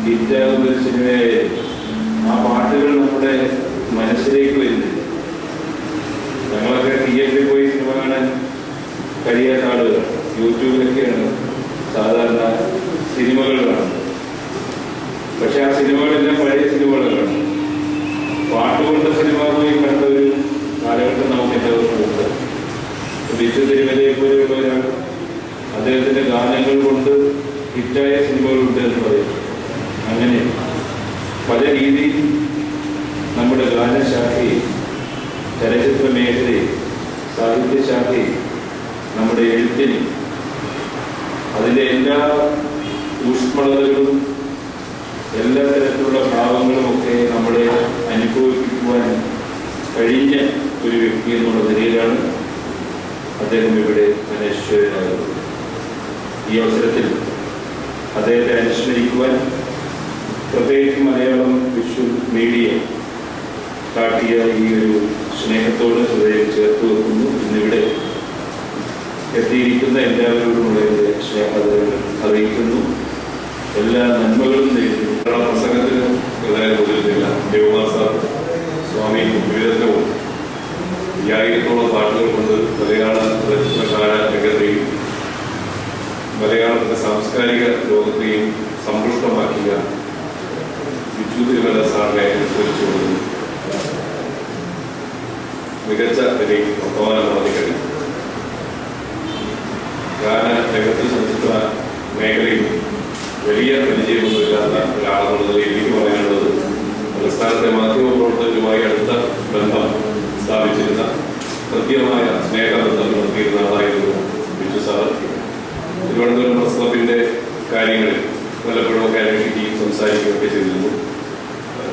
Speaker 4: ഹിറ്റാകുന്ന ഒരു സിനിമയായാലും ആ പാട്ടുകൾ നമ്മുടെ മനസ്സിലേക്ക് വരുന്നില്ല. ഞങ്ങളൊക്കെ തിയേറ്ററിൽ പോയി സിനിമ കാണാൻ കഴിയാത്ത ആളുകൾ യൂട്യൂബിലൊക്കെയാണ് സാധാരണ സിനിമകൾ കാണുന്നത്. പക്ഷെ ആ സിനിമകളെല്ലാം പഴയ സിനിമകളാണ്. പാട്ടുകൊണ്ട സിനിമ പോയി കണ്ട ഒരു കാലഘട്ടം നമുക്ക് എല്ലാവർക്കും ഉണ്ട്. ബിജു തിരുമലയെ പോലെയുള്ള ഒരാൾ അദ്ദേഹത്തിൻ്റെ ഗാനങ്ങൾ കൊണ്ട് ഹിറ്റായ സിനിമകളുണ്ട് എന്ന് പറയും. അങ്ങനെ പല രീതിയിൽ നമ്മുടെ ഗാനശാഖയെ, ചലച്ചിത്ര മേഖലയെ, സാഹിത്യശാഖയെ, നമ്മുടെ എഴുത്തിനെ, അതിൻ്റെ എല്ലാ ഊഷ്മളതകളും എല്ലാ തരത്തിലുള്ള ഭാവങ്ങളുമൊക്കെ നമ്മളെ അനുഭവിക്കുവാൻ കഴിഞ്ഞ ഒരു വ്യക്തി എന്നുള്ള നിലയിലാണ് അദ്ദേഹം ഇവിടെ അനശ്വരനാകുന്നത്. ഈ അവസരത്തിൽ അദ്ദേഹത്തെ അനുസ്മരിക്കുവാൻ പ്രത്യേകിച്ച് മലയാളം വിഷ്വൽ മീഡിയ കാട്ടിയ ഈ ഒരു സ്നേഹത്തോട് ഹൃദയം ചേർത്ത് വെക്കുന്നു. ഇന്നിവിടെ എത്തിയിരിക്കുന്ന എല്ലാവരോടുമുള്ള എൻ്റെ സ്നേഹാദരങ്ങൾ അറിയിക്കുന്നു. എല്ലാ നന്മകളും നേരിടുന്നു.
Speaker 2: പ്രസംഗത്തിന് ഹൃദയം കൊതിരുന്നില്ല. ദേവദാസ് സാർ സ്വാമി വിവേകവും 5000-ഓളം പാട്ടുകൾ കൊണ്ട് മലയാള ചലച്ചിത്രകാര രംഗത്തെയും മലയാളത്തിൻ്റെ സാംസ്കാരിക ലോകത്തെയും സമ്പുഷ്ടമാക്കിയ ബിജു തിരുമല സാറിനെ അനുസ്മരിച്ചുകൊണ്ട് മികച്ച നിലയിൽ വർത്തമാനം നടത്തിക്കഴിഞ്ഞു. ഗാന രംഗത്തിൽ ചലച്ചിത്ര മേഖലയിൽ വലിയ പരിചയമൊന്നുമില്ലാത്ത ഒരാളെന്നുള്ള നിലയിൽ എനിക്ക് പറയാനുള്ളത്, തലസ്ഥാനത്തെ മാധ്യമപ്രവർത്തകരുമായി അടുത്ത ബന്ധം സ്ഥാപിച്ചിരുന്ന, കൃത്യമായ സ്നേഹബന്ധം നടത്തിയിരുന്ന ആളായിരുന്നു ബിജു സാർ. തിരുവനന്തപുരം പ്രസ് ക്ലബിൻ്റെ കാര്യങ്ങളിൽ പലപ്പോഴും അന്വേഷിക്കുകയും സംസാരിക്കുകയും ഒക്കെ ചെയ്തിരുന്നു.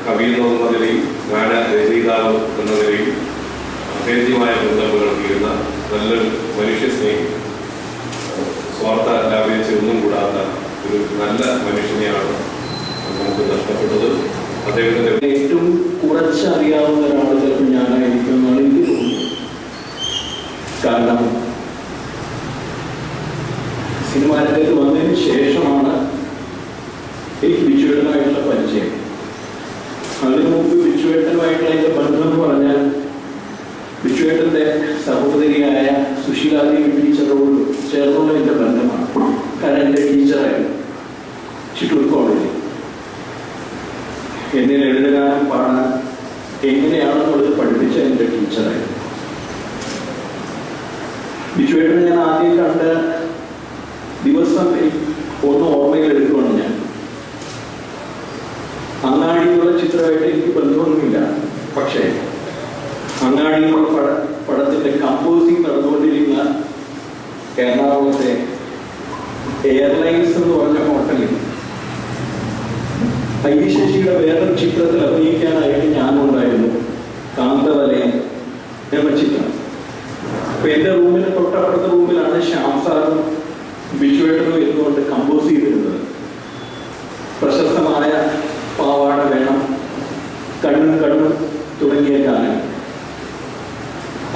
Speaker 2: കവി എന്നുള്ള നിലയിൽ, ഗാന രചയിതാവ് എന്ന നിലയിൽ അഭേദ്യമായ ബന്ധം പുലർത്തിയിരുന്ന നല്ലൊരു മനുഷ്യ സ്നേഹി, സ്വാർത്ഥ ലാഭിച്ച് ഒന്നും കൂടാത്ത ഒരു നല്ല മനുഷ്യനെയാണ് നമുക്ക് നഷ്ടപ്പെട്ടത്. അദ്ദേഹത്തിൻ്റെ
Speaker 1: ഏറ്റവും കുറച്ച് അറിയാവുന്ന ഒരാൾ ചിലപ്പോൾ ഞാനായിരിക്കും എന്നാണ് എനിക്ക് തോന്നുന്നത്. കാരണം സിനിമാ രംഗത്ത് വന്നതിന് ശേഷമാണ് എനിക്ക് ബിജുവേട്ടനുമായിട്ടുള്ള പരിചയം. അതിനു മുമ്പ് ബിജുവേട്ടനുമായിട്ടുള്ള എൻ്റെ ബന്ധം എന്ന് പറഞ്ഞാൽ ബിജുവേട്ടൻ്റെ സഹോദരിയായ സുശീലാദേവി ടീച്ചറോട് ചേർന്നുള്ള എൻ്റെ ബന്ധമാണ്. കാരണം എൻ്റെ ടീച്ചറായിരുന്നു ചിറ്റൂർ കോളേജിൽ. എന്നെ ലളിതഗാനം പാടാൻ എങ്ങനെയാണെന്നുള്ളത് പഠിപ്പിച്ച എൻ്റെ ടീച്ചറായിരുന്നു. ബിജുവേട്ടനെ ഞാൻ ആദ്യം കണ്ട ദിവസം ഒന്ന് ഓർമ്മയിൽ എടുക്കുകയാണ്. ഞാൻ
Speaker 5: അങ്ങാടിയുള്ള ചിത്രമായിട്ട് എനിക്ക് ബന്ധമൊന്നുമില്ല. പക്ഷേ അങ്ങാടിയുള്ള പടത്തിന്റെ കമ്പോസിങ് നടന്നുകൊണ്ടിരിക്കുന്ന എറണാകുളത്തെ എയർലൈൻസ് എന്ന് പറഞ്ഞ ഹോട്ടലിൽ ശശിയുടെ വേറൊരു ചിത്രത്തിൽ അഭിനയിക്കാനായിട്ട് ഞാനുണ്ടായിരുന്നു, കാന്തവലയം എന്ന ചിത്രം. അപ്പൊ എന്റെ റൂമിന് തൊട്ടപ്പുറത്തെ റൂമിലാണ് ശ്യാം സാറും ബിജുവേട്ടനും ഇരുന്നുകൊണ്ട് കമ്പോസ് ചെയ്തിരുന്നത്. പ്രശസ്തമായ പാവാട വേണം, കണ്ണും കണ്ണും തുടങ്ങിയ ഗാനം.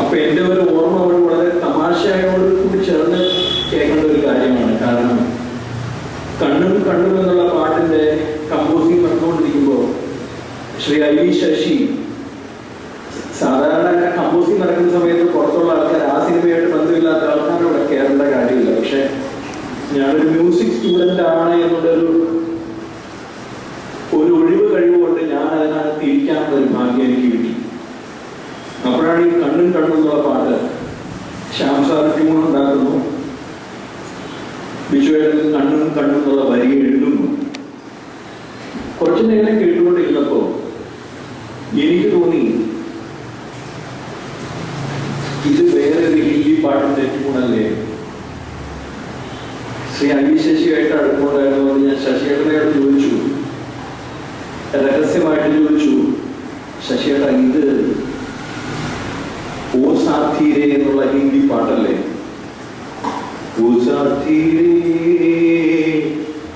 Speaker 5: അപ്പൊ എൻ്റെ ഒരു ഓർമ്മ വളരെ തമാശയോട് കൂടി ചേർന്ന് കേൾക്കേണ്ട ഒരു കാര്യമാണ്. കാരണം കണ്ണും കണ്ണും എന്നുള്ള പാട്ടിന്റെ കമ്പോസിങ് നടന്നുകൊണ്ടിരിക്കുമ്പോൾ ശ്രീ ഐ ശശി സാധാരണ കമ്പോസിങ് നടക്കുന്ന സമയത്ത് പുറത്തുള്ള ആൾക്കാർ, ആ സിനിമയായിട്ട് ബന്ധമില്ലാത്ത ആൾക്കാരോട് കയറേണ്ട കാര്യമില്ല. പക്ഷെ ഞാനൊരു മ്യൂസിക് സ്റ്റുഡൻ്റ് ആണ് എന്നുള്ളൊരു ഒഴിവ് കഴിവുകൊണ്ട് ഞാൻ അതിനകത്ത് ഇരിക്കാനുള്ള ഒരു ഭാഗ്യം എനിക്ക് കിട്ടി. അപ്പോഴാണ് ഈ കണ്ണും കണ്ണും എന്നുള്ള പാട്ട് ശ്യാം സാർ ട്യൂൺ ഉണ്ടാക്കുന്നു, ബിജുവേട്ടൻ കണ്ണും കണ്ണും എന്നുള്ള വരി എഴുതുന്നു. കുറച്ചു നേരം കേട്ടുകൊണ്ടിരുന്നപ്പോ എനിക്ക് തോന്നി ഇത് വേറെ ഒരു ഹിന്ദി പാട്ടിന്റെ ട്യൂണല്ലേ. ശ്രീ ഐ ശശിയായിട്ട് അടുപ്പമുണ്ടായിരുന്നതുകൊണ്ട് ഞാൻ ശശിയേട്ടനോട് ചോദിച്ചു, രഹസ്യമായിട്ട് ചോദിച്ചു, ശശിയേട്ട ഇത് ഓ സാഥീരേ എന്നുള്ള ഹിന്ദി പാട്ടല്ലേ? ഓ സാഥീരേ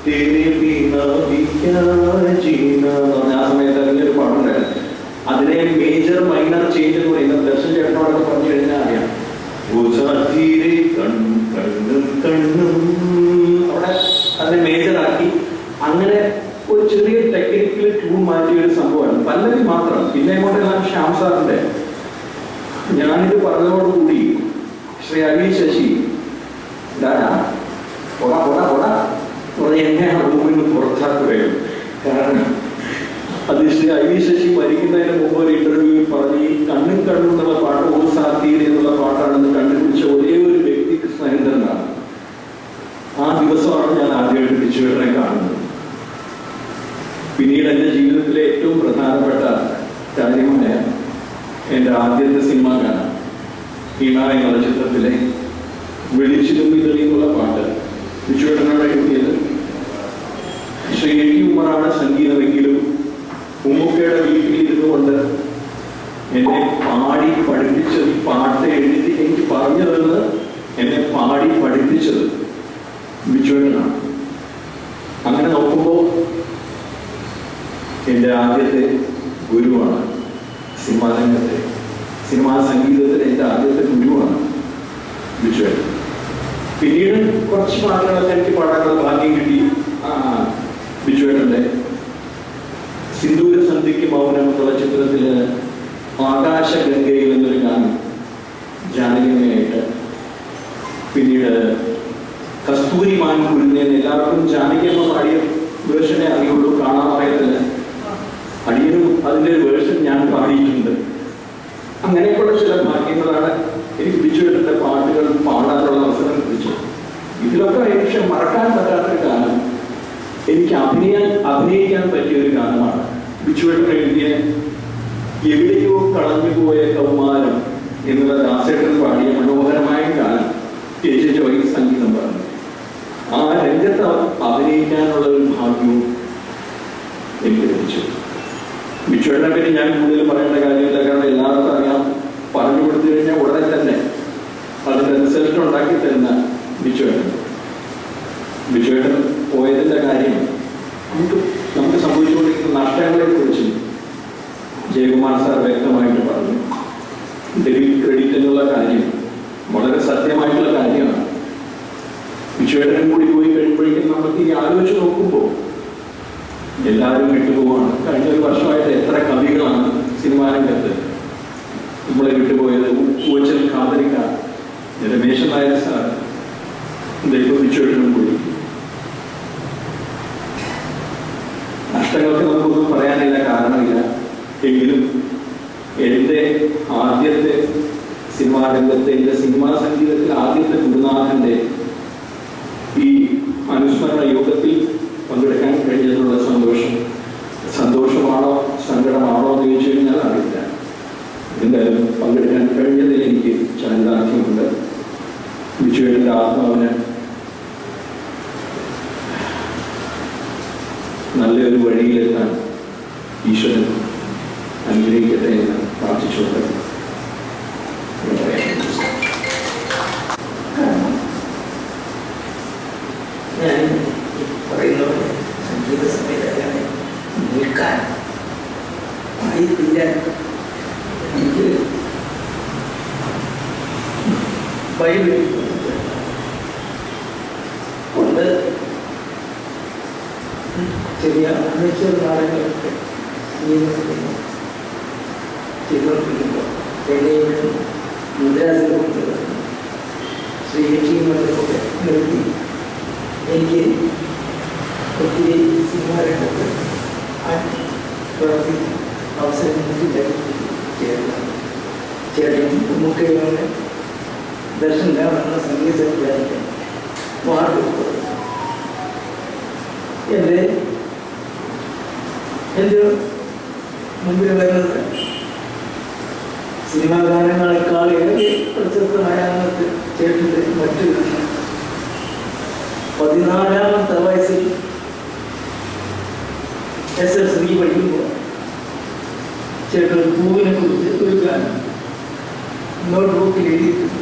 Speaker 5: തേരെ ബിനാ ഭി ക്യാ ജീനാ എന്ന് പറഞ്ഞ ആ സമയത്ത് അതിലൊരു പാട്ടുണ്ടായിരുന്നു. അതിനെ മേജർ മൈനർ ചേഞ്ച് എന്ന് പറയുന്നത് ദർശൻ ചേട്ടനോടൊക്കെ പറഞ്ഞു കഴിഞ്ഞാൽ അറിയാം. ഓ സാഥീരേ കണ്ണും കണ്ണും കണ്ണും അവിടെ അതിനെ മേജറാക്കി അങ്ങനെ ഒരു ചെറിയ ടെക്നിക്കൽ ട്യൂൺ മാറ്റിയ ഒരു സംഭവമാണ്. പല്ലവി മാത്രം, പിന്നെ ഇങ്ങോട്ടെല്ലാം ശ്യാം സാറിന്റെ. ഞാനിത് പറഞ്ഞതോടുകൂടി ശ്രീ ഐ ശശി എന്നെ ആ റൂമിൽ നിന്ന് പുറത്താക്കുകയും, കാരണം അത് ശ്രീ ഐ ശശി മരിക്കുന്നതിന് മുമ്പ് ഒരു ഇന്റർവ്യൂവിൽ പറഞ്ഞ് ഈ കണ്ണും കണ്ണും എന്നുള്ള പാട്ട് ഒരു സാധ്യത എന്നുള്ള പാട്ടാണെന്ന് കണ്ടുപിടിച്ച ഒരേ ഒരു വ്യക്തി കൃഷ്ണേന്ദ്രനാണ്. ആ ദിവസമാണ് ഞാൻ ആദ്യമായിട്ട് ബിജുവേട്ടനെ കാണുന്നത്. പിന്നീട് എൻ്റെ ജീവിതത്തിലെ ഏറ്റവും പ്രധാനപ്പെട്ട കാര്യമായ എൻ്റെ ആദ്യത്തെ സിനിമ കാണാം, ഈണ എന്നുള്ള ചിത്രത്തിലെ വെളിച്ചിലും ഇതെളിയുമുള്ള പാട്ട് ബിജുവേട്ടനോട് എഴുതിയത്. ശ്രീ എ ടി ഉമ്മറാണ് സംഗീതമെങ്കിലും ഉമ്മുക്കയുടെ വീട്ടിലിരുന്നു കൊണ്ട് എന്നെ പാടി പഠിപ്പിച്ചത്, പാട്ട് എഴുതി എനിക്ക് പറഞ്ഞു തന്ന് എന്നെ പാടി പഠിപ്പിച്ചത് ബിജുവേട്ടനാണ്. അങ്ങനെ നോക്കുമ്പോൾ എൻ്റെ ആദ്യത്തെ ഗുരുവാണ് സിനിമാ രംഗത്തെ, സിനിമാ സംഗീതത്തിലെ എൻ്റെ ആദ്യത്തെ ഗുരുവാണ് ബിജുവേട്ടൻ. പിന്നീട് കുറച്ച് പാട്ടുകളൊക്കെ എനിക്ക് പാടാനുള്ള ഭാഗ്യം കിട്ടി. ബിജുവേട്ടൻ്റെ സിന്ദൂര സന്ധ്യയ്ക്ക് മൗനം എന്നുള്ള ചിത്രത്തില് ആകാശഗംഗയിൽ എന്നൊരു ഗാനം ജാനകിയമ്മയായിട്ട്, പിന്നീട് കസ്തൂരി മാൻ കുരുന്നേന്ന് എല്ലാവർക്കും ജാനകിയമ്മ പാടിയ വേർഷനെ അറിയുള്ളൂ, കാണാമറയത്തില് അടിയനും അതിൻ്റെ ഒരു വേർഷൻ ഞാൻ പാടിയിട്ടുണ്ട്. അങ്ങനെയൊക്കെയുള്ള ചില ഭാഗ്യങ്ങളാണ് എനിക്ക് ബിജുവേട്ടൻ്റെ പാട്ടുകൾ പാടാനുള്ള അവസരം ലഭിച്ചത്. ഇതിലൊക്കെ പക്ഷെ മറക്കാൻ പറ്റാത്തൊരു ഗാനം, എനിക്ക് അഭിനയിക്കാൻ പറ്റിയ ഒരു ഗാനമാണ് ബിജുവേട്ടൻ എഴുതിയ എവിടെയോ കളഞ്ഞുപോയ കൗമാരം എന്നുള്ള ദാസേട്ടൻ പാടിയ മനോഹരമായ ഗാനം KJ ജോയ് സംഗീതം പറഞ്ഞു. ആ രംഗത്ത് അഭിനയിക്കാനുള്ള ഒരു ഭാഗ്യവും എനിക്ക് ലഭിച്ചു. ബിജുവേട്ടനെ പറ്റി ഞാൻ കൂടുതൽ പറയേണ്ട കാര്യമില്ല, കാരണം എല്ലാവർക്കും അറിയാം. പറഞ്ഞു കൊടുത്തു കഴിഞ്ഞാൽ ഉടനെ തന്നെ അതിൻ്റെ റിസൾട്ട് ഉണ്ടാക്കി തരുന്ന ബിജുവേട്ടൻ. ബിജുവേട്ടൻ പോയതിൻ്റെ കാര്യം നമുക്ക് സംഭവിച്ചുകൊണ്ടിരിക്കുന്ന നഷ്ടങ്ങളെ കുറിച്ച് ജയകുമാർ സാർ വ്യക്തമായിട്ട് പറഞ്ഞു. ഡെബിറ്റ് ക്രെഡിറ്റ് എന്നുള്ള കാര്യം വളരെ സത്യമായിട്ടുള്ള കാര്യമാണ്. ബിജുവേട്ടനും കൂടി പോയി കഴിയുമ്പോഴേക്കും നമുക്ക് ഈ ആലോചിച്ച് നോക്കുമ്പോൾ എല്ലാവരും വിട്ടുപോവാണ്. കഴിഞ്ഞ ഒരു വർഷമായിട്ട് എത്ര കവികളാണ് സിനിമാ രംഗത്ത് നമ്മളെ വിട്ടുപോയത്. ഊച്ചൽ ഖാദരിക്ക, രമേശൻ നായർ സാർ, ദൈവം ബിജുവേട്ടനും കൂടി. നഷ്ടങ്ങൾക്ക് നമുക്കൊന്നും പറയാനില്ല, കാരണമില്ല. എങ്കിലും എൻ്റെ ആദ്യത്തെ സിനിമാ രംഗത്തെ, എൻ്റെ സിനിമാ സംഗീതത്തിൽ ആദ്യത്തെ ഗുരുനാഥൻ്റെ ഈ അനുസ്മരണ യോഗത്തിൽ പങ്കെടുക്കാൻ കഴിഞ്ഞതിനുള്ള സന്തോഷം ഈശ്വരൻ അനുഗ്രഹിക്കട്ടെ എന്ന് പ്രാർത്ഥിച്ചുകൊണ്ട്
Speaker 6: ഞാൻ പറയുന്നത് സംഗീത സംവിധായകനെ നിൽക്കാൻ ആയിട്ടില്ല. എനിക്ക് ബൈബിൾ കൊണ്ട് ചെറിയ അമേച്ചർ നാടകങ്ങളൊക്കെ ചെയ്തുകൊണ്ടിരിക്കുമ്പോൾ ചെന്നൈയിലും മദ്രാസിലും ശ്രീ ലക്ഷ്മിമാരൊക്കെ നിർത്തി എനിക്ക് ഒത്തിരി സിനിമ രംഗത്ത് പ്രവർത്തിക്കാൻ അവസരം ചേട്ടൻ മുഖ്യമന്ത്രി ദർശൻ രാമെന്ന സംഗീത സംവിധായകൻ വാർഡ് എൻ്റെ മുമ്പിൽ വരുന്നത് സിനിമാ ഗാനങ്ങളെക്കാൾ ഏറെ പ്രശസ്തമായ അന്നത്തെ ചേട്ടൻ്റെ മറ്റു 14-ാമത്തെ വയസ്സിൽ SSLC പഠിക്കുമ്പോൾ ചേട്ടൻ പൂവിനെ കുറിച്ച് ഒരു ഗാനം നോട്ട് ബുക്കിൽ എഴുതിയിട്ടുണ്ട്.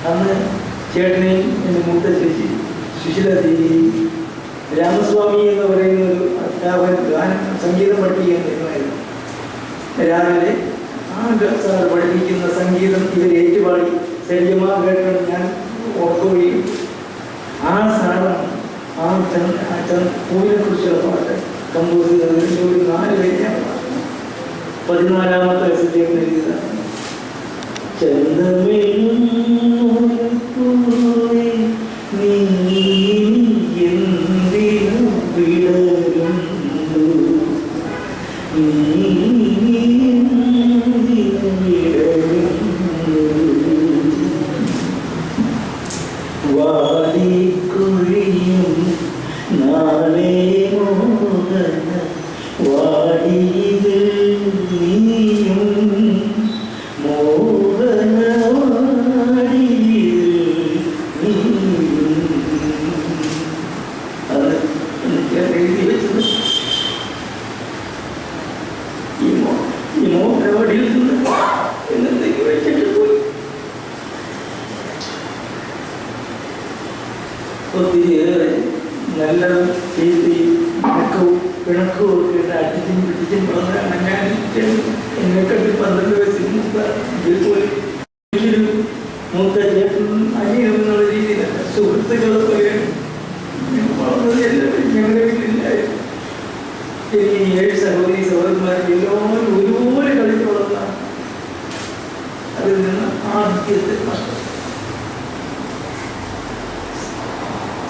Speaker 6: അന്ന് ചേട്ടനെയും എൻ്റെ മൂത്ത ചേച്ചി സുശീല ദേവി രാമസ്വാമി എന്ന് പറയുന്ന ഒരു അധ്യാപകൻ ഗാനം സംഗീതം പഠിപ്പിക്കാൻ തരുമായിരുന്നു. രാവിലെ സാർ പഠിപ്പിക്കുന്ന സംഗീതം ഇവർ ഏറ്റുപാടി ശരിയമാ കേട്ടിട്ട് ഞാൻ ഓർക്കുകയും ആ സാറാണ് പൂവിനെ കുറിച്ചുള്ള പാട്ട് കമ്പോസ് ചെയ്തതിൻ്റെ ഒരു 4 പേര് 14-ാമത്തെ വയസ്സിൽ എഴുതിയതാണ്. വാടിക്കുഴിയും നാളെ മോഹന വാടിയിൽ നീയും മോഹനവാടിയിൽ നീയും. അത് എനിക്ക് എഴുതി വെച്ചത് ഈ മോഹനവാടിയിൽ നിന്ന് എന്നത്തേക്ക് വെച്ചിട്ട് പോയി. ഒത്തിരിയേറെ നല്ലതും ചീത്തയും പിണക്കവും ഒക്കെ അടിച്ചും പിടിച്ചും പറഞ്ഞാണ് ഞാൻ എന്നെ കണ്ട് 12 വയസ്സിൽ പോയി മൂത്ത ചേട്ടനും അനിയനും എന്നുള്ള രീതിയിലല്ല, സുഹൃത്തുക്കളെ പോലെയാണ് ഞങ്ങളുടെ വീട്ടിലില്ലായിരുന്നു. എനിക്ക് 7 സഹോദരി സഹോദരന്മാരും എല്ലാവരും ഒരുപോലെ കളിച്ചു വളർന്ന അതിൽ നിന്ന് ആദ്യത്തെ നഷ്ടം.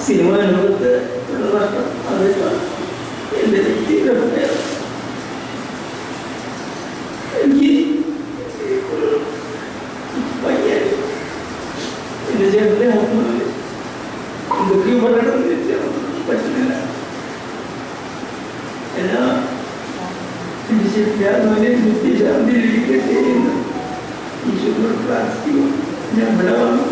Speaker 6: സിനിമ ലോകത്ത് ഉള്ള നഷ്ടം അതേക്കാൾ എൻ്റെ വ്യക്തിഗത എനിക്ക് എൻ്റെ ചേട്ടൻ്റെ ആത്മാവിൽ എന്തൊക്കെയോ പറയണം പറ്റുന്നില്ല. എല്ലാ എൻ്റെ ചേട്ടൻ്റെ ആത്മാവിനെ നിത്യശാന്തിയിലിരിക്കട്ടെ എന്ന് ഈശ്വരനോട് പ്രാർത്ഥിക്കുന്നു. ഞാൻ ഇവിടെ വന്നു